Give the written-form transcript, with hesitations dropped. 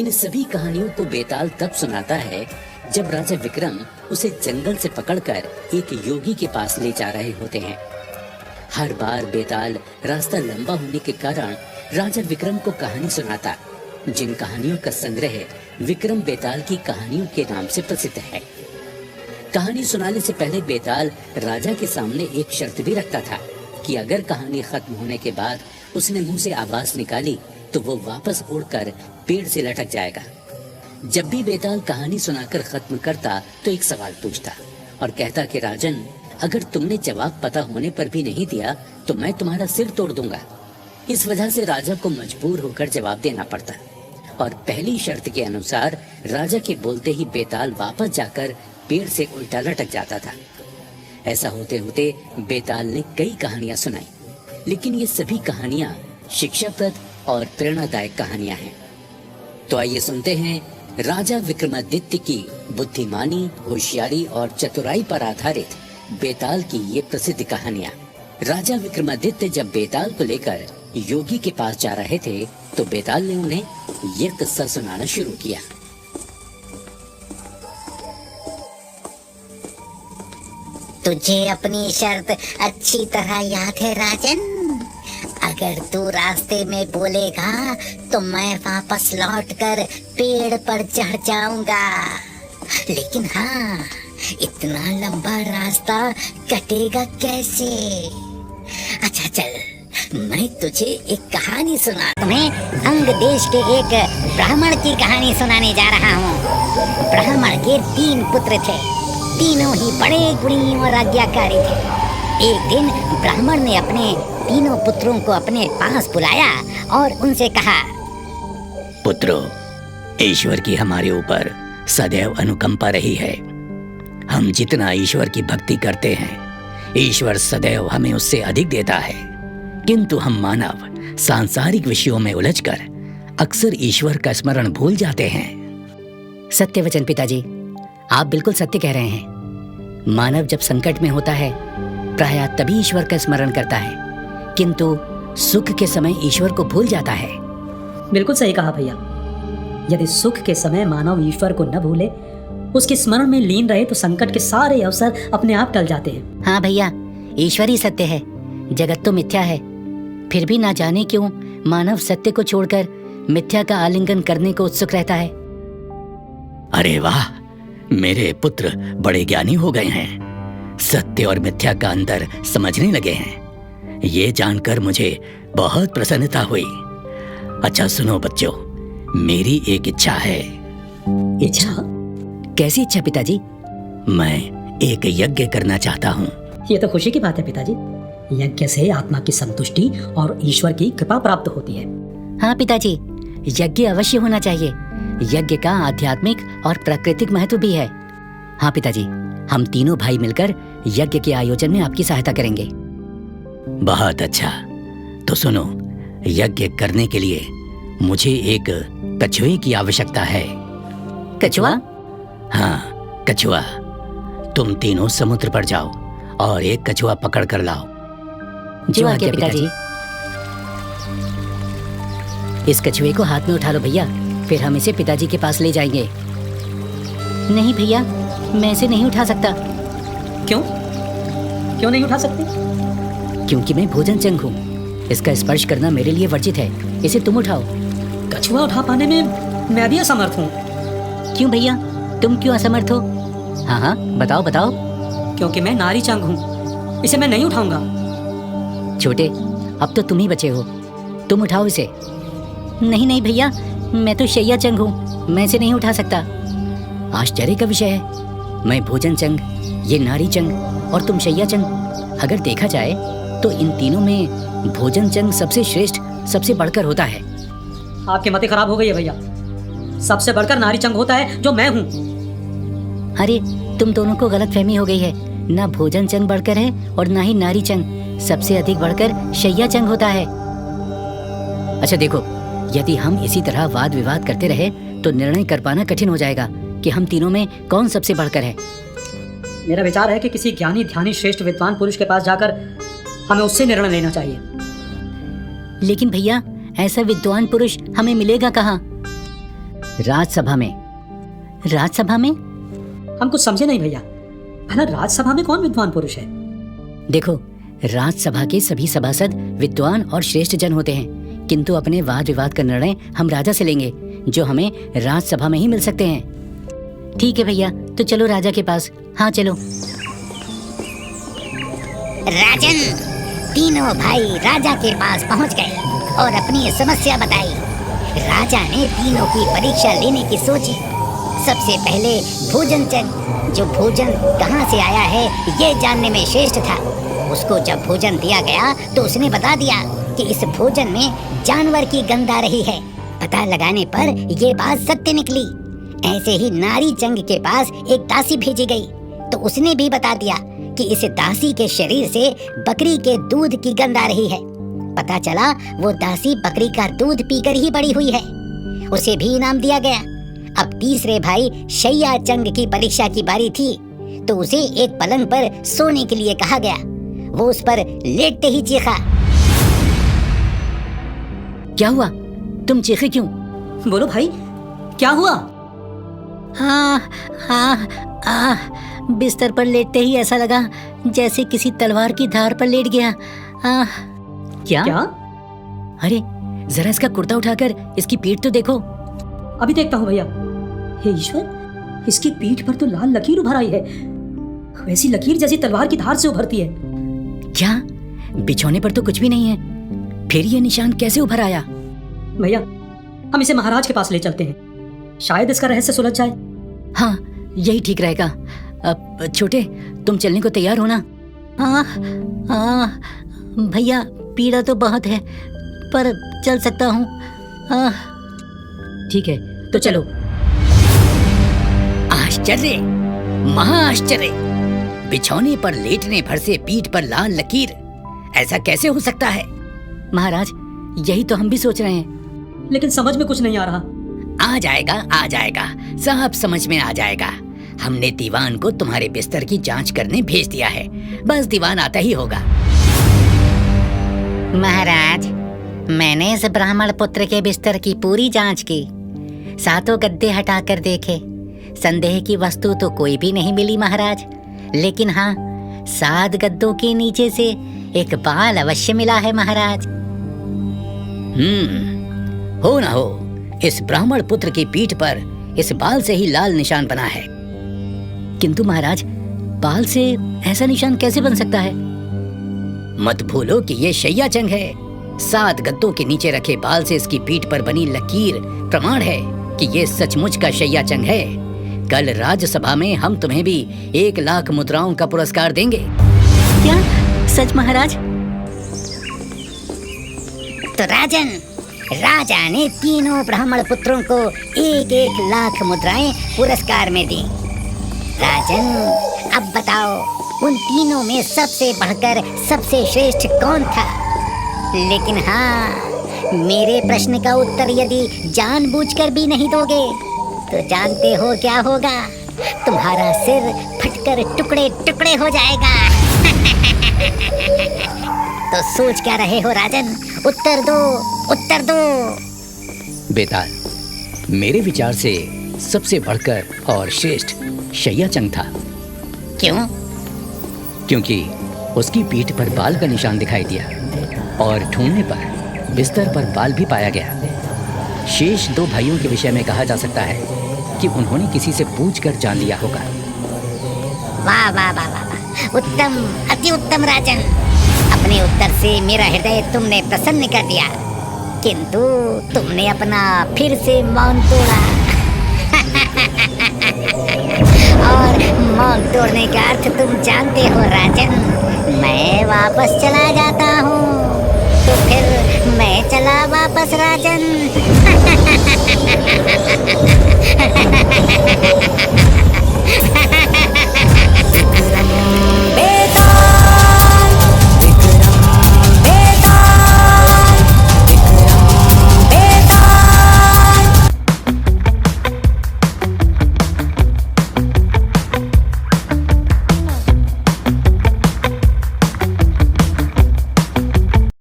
इन सभी कहानियों को बेताल तब सुनाता है जब राजा विक्रम उसे जंगल से पकड़कर एक योगी के पास ले जा रहे होते हैं। हर बार बेताल रास्ता लंबा होने के कारण राजा विक्रम को कहानी सुनाता, जिन कहानियों का संग्रह विक्रम बेताल की कहानियों के नाम से प्रसिद्ध है। कहानी सुनाने से पहले बेताल राजा के सामने एक शर्त भी रखता था कि अगर कहानी खत्म होने के बाद उसने मुंह से आवाज निकाली तो वो वापस उड़कर पेड़ से लटक जाएगा। जब भी बेताल कहानी सुनाकर खत्म करता तो एक सवाल पूछता और कहता कि राजन, अगर तुमने जवाब पता होने पर भी नहीं दिया तो मैं तुम्हारा सिर तोड़ दूंगा। इस वजह से राजा को मजबूर होकर जवाब देना पड़ता और पहली शर्त के अनुसार राजा के बोलते ही बेताल वापस जाकर पेड़ से उल्टा लटक जाता था। ऐसा होते होते बेताल ने कई कहानियां सुनाई, लेकिन ये सभी कहानियां शिक्षाप्रद और प्रेरणादायक कहानियां हैं। तो आइए सुनते हैं राजा विक्रमादित्य की बुद्धिमानी, होशियारी और चतुराई पर आधारित बेताल की ये प्रसिद्ध कहानियां। राजा विक्रमादित्य जब बेताल को लेकर योगी के पास जा रहे थे तो बेताल ने उन्हें यह किस्सा सुनाना शुरू किया। तुझे अपनी शर्त अच्छी तरह याद है राजन? अगर तू रास्ते में बोलेगा तो मैं वापस लौटकर पेड़ पर चढ़ जाऊंगा। लेकिन हाँ, इतना लंबा रास्ता कटेगा कैसे? अच्छा चल, मैं तुझे एक कहानी सुना। तुम्हें अंग देश के एक ब्राह्मण की कहानी सुनाने जा रहा हूँ। ब्राह्मण के 3 पुत्र थे, तीनों ही बड़े गुणी और आज्ञाकारी थे। एक दिन ब्राह्मण ने अपने तीनों पुत्रों को अपने पास बुलाया और उनसे कहा, पुत्रों, ईश्वर की हमारे ऊपर सदैव अनुकंपा रही है। हम जितना ईश्वर की भक्ति करते हैं, ईश्वर सदैव हमें उससे अधिक देता है, किंतु हम मानव सांसारिक विषयों में उलझकर अक्सर ईश्वर का स्मरण भूल जाते हैं। सत्य वचन पिताजी, आप बिल्कुल सत्य कह रहे हैं। मानव जब संकट में होता है प्रायः तभी ईश्वर का स्मरण करता है, किंतु सुख के समय ईश्वर को भूल जाता है। बिल्कुल सही कहा भैया। यदि सुख के समय मानव ईश्वर को न भूले, उसके स्मरण में लीन रहे तो संकट के सारे अवसर अपने आप टल जाते हैं। हाँ भैया, ईश्वर ही सत्य है, जगत तो मिथ्या है। फिर भी ना जाने क्यों मानव सत्य को छोड़कर मिथ्या का आलिंगन करने को उत्सुक रहता है। अरे वाह, मेरे पुत्र बड़े ज्ञानी हो गए हैं, सत्य और मिथ्या का अंतर समझने लगे हैं। ये जानकर मुझे बहुत प्रसन्नता हुई। अच्छा सुनो बच्चों, मेरी एक इच्छा है। इच्छा? कैसी इच्छा पिताजी? मैं एक यज्ञ करना चाहता हूँ। ये तो खुशी की बात है पिताजी। यज्ञ से आत्मा की संतुष्टि और ईश्वर की कृपा प्राप्त होती है। हाँ पिताजी, यज्ञ अवश्य होना चाहिए। यज्ञ का आध्यात्मिक और प्राकृतिक महत्व भी है। हाँ पिताजी, हम तीनों भाई मिलकर यज्ञ के आयोजन में आपकी सहायता करेंगे। बहुत अच्छा। तो सुनो, यज्ञ करने के लिए मुझे एक कछुए की आवश्यकता है। कछुआ? हाँ, कछुआ। तुम तीनों समुद्र पर जाओ और एक कछुआ पकड़ कर लाओ। जी आज्ञा पिताजी। इस कछुए को हाथ में उठा लो भैया, फिर हम इसे पिताजी के पास ले जाएंगे। नहीं भैया, मैं इसे नहीं उठा सकता। क्यों? क्यों नहीं उठा सकते? क्योंकि मैं भोजन चंग हूँ। इसका स्पर्श करना मेरे लिए वर्जित है। इसे तुम उठाओ। कछुआ उठा पाने में मैं भी असमर्थ हूँ। क्यों भैया, तुम क्यों असमर्थ हो? हाँ हाँ बताओ बताओ। क्योंकि मैं नारी चंग हूँ, इसे मैं नहीं उठाऊंगा। छोटे, अब तो तुम ही बचे हो, तुम उठाओ इसे। नहीं नहीं भैया, मैं तो शैया चंग हूँ, मैं इसे नहीं उठा सकता। आश्चर्य का विषय है, मैं भोजन चंग, ये नारी चंग और तुम शैया चंग। अगर देखा जाए तो इन तीनों में भोजन चंग सबसे श्रेष्ठ, सबसे बढ़कर होता है। आपकी मति खराब हो गई है भैया। सबसे बढ़कर नारी चंग होता है जो मैं हूँ। अरे तुम दोनों को गलतफहमी हो गई है। ना भोजन चंग बढ़कर है और ना ही नारी चंग। सबसे अधिक बढ़कर शैया चंग होता है। अच्छा देखो, यदि हम इसी तरह वाद विवाद करते रहे तो निर्णय कर पाना कठिन हो जाएगा कि हम तीनों में कौन सबसे बढ़कर है। मेरा विचार है कि किसी ज्ञानी ध्यानी श्रेष्ठ विद्वान पुरुष के पास जाकर हमें उससे निर्णय लेना चाहिए। लेकिन भैया, ऐसा विद्वान पुरुष हमें मिलेगा कहाँ? राजसभा में। राजसभा में? हम कुछ समझे नहीं भैया। भला राजसभा में कौन विद्वान पुरुष है? देखो, राजसभा के सभी सभासद विद्वान और श्रेष्ठ जन होते हैं, किंतु अपने वाद विवाद का निर्णय हम राजा से लेंगे, जो हमें राजसभा में ही मिल सकते हैं। ठीक है भैया, तो चलो राजा के पास। हाँ चलो। राजन, तीनों भाई राजा के पास पहुंच गए और अपनी समस्या बताई। राजा ने तीनों की परीक्षा लेने की सोची। सबसे पहले भोजन चंद, जो भोजन कहाँ से आया है ये जानने में श्रेष्ठ था। उसको जब भोजन दिया गया तो उसने बता दिया कि इस भोजन में जानवर की गंध आ रही है। पता लगाने पर ये बात सत्य निकली। ऐसे ही नारी चंग के पास एक दासी भेजी गई तो उसने भी बता दिया कि इस दासी के शरीर से बकरी के दूध की गंध आ रही है। पता चला वो दासी बकरी का दूध पीकर ही बड़ी हुई है। उसे भी इनाम दिया गया। अब तीसरे भाई शैया चंग की परीक्षा की बारी थी तो उसे एक पलंग पर सोने के लिए कहा गया। वो उस पर लेटते ही चीखा। क्या हुआ? तुम चीखे क्यों? बोलो भाई, क्या हुआ? बिस्तर पर लेटते ही ऐसा लगा जैसे किसी तलवार की धार पर लेट गया। क्या? अरे जरा इसका कुर्ता उठाकर इसकी पीठ तो देखो। अभी देखता हूँ भैया। हे ईश्वर, इसकी पीठ पर तो लाल लकीर उभर आई है, वैसी लकीर जैसी तलवार की धार से उभरती है। क्या? बिछौने पर तो कुछ भी नहीं है, फिर ये निशान कैसे उभर आया? भैया, हम इसे महाराज के पास ले चलते हैं, शायद इसका रहस्य सुलझ जाए। हाँ, यही ठीक रहेगा। अब छोटे, तुम चलने को तैयार हो ना? भैया, पीड़ा तो बहुत है पर चल सकता हूँ। ठीक है, तो चलो। आश्चर्य, महाआश्चर्य! बिछौने पर लेटने भर से पीठ पर लाल लकीर, ऐसा कैसे हो सकता है? महाराज, यही तो हम भी सोच रहे हैं, लेकिन समझ में कुछ नहीं आ रहा। आ जाएगा, सब समझ में आ जाएगा। हमने दीवान को तुम्हारे बिस्तर की जांच करने भेज दिया है, बस दीवान आता ही होगा। महाराज, मैंने इस ब्राह्मण पुत्र के बिस्तर की पूरी जांच की, सातों गद्दे हटाकर देखे, संदेह की वस्तु तो कोई भी नहीं मिली महाराज। लेकिन हाँ, 7 गद्दों के नीचे से एक बाल अवश्य मिला है महाराज। हो ना हो, इस ब्राह्मण पुत्र की पीठ पर इस बाल से ही लाल निशान बना है। किंतु महाराज, बाल से ऐसा निशान कैसे बन सकता है? मत भूलो कि ये शैया चंग है। 7 गद्दों के नीचे रखे बाल से इसकी पीठ पर बनी लकीर प्रमाण है कि ये सचमुच का शैया चंग है। कल राज्यसभा में हम तुम्हें भी 1 लाख मुद्राओं का पुरस्कार देंगे। क्या सच महाराज? तो राजन, राजा ने तीनों ब्राह्मण पुत्रों को 1-1 लाख मुद्राएं पुरस्कार में दी। राजन, अब बताओ, उन तीनों में सबसे बढ़कर सबसे श्रेष्ठ कौन था? लेकिन हाँ, मेरे प्रश्न का उत्तर यदि जानबूझकर भी नहीं दोगे तो जानते हो क्या होगा? तुम्हारा सिर फटकर टुकड़े टुकड़े हो जाएगा। तो सोच क्या रहे हो राजन? उत्तर दो। बेताल, मेरे विचार से सबसे बढ़कर और श्रेष्ठ शैया चंग था। क्यों? क्योंकि उसकी पीठ पर बाल का निशान दिखाई दिया और ढूंढने पर बिस्तर पर बाल भी पाया गया। शेष 2 भाइयों के विषय में कहा जा सकता है कि उन्होंने किसी से पूछकर जान लिया होगा। वाह वाह वाह वाह, उत्तम, अति उत्तम राजन। अपने उत्तर से मेरा हृदय तुमने प्रसन्न कर दिया, किंतु तुमने अपना फिर से मौन तोड़ा। और मौन तोड़ने का अर्थ तुम जानते हो राजन। मैं वापस चला जाता हूँ, तो फिर मैं चला वापस राजन।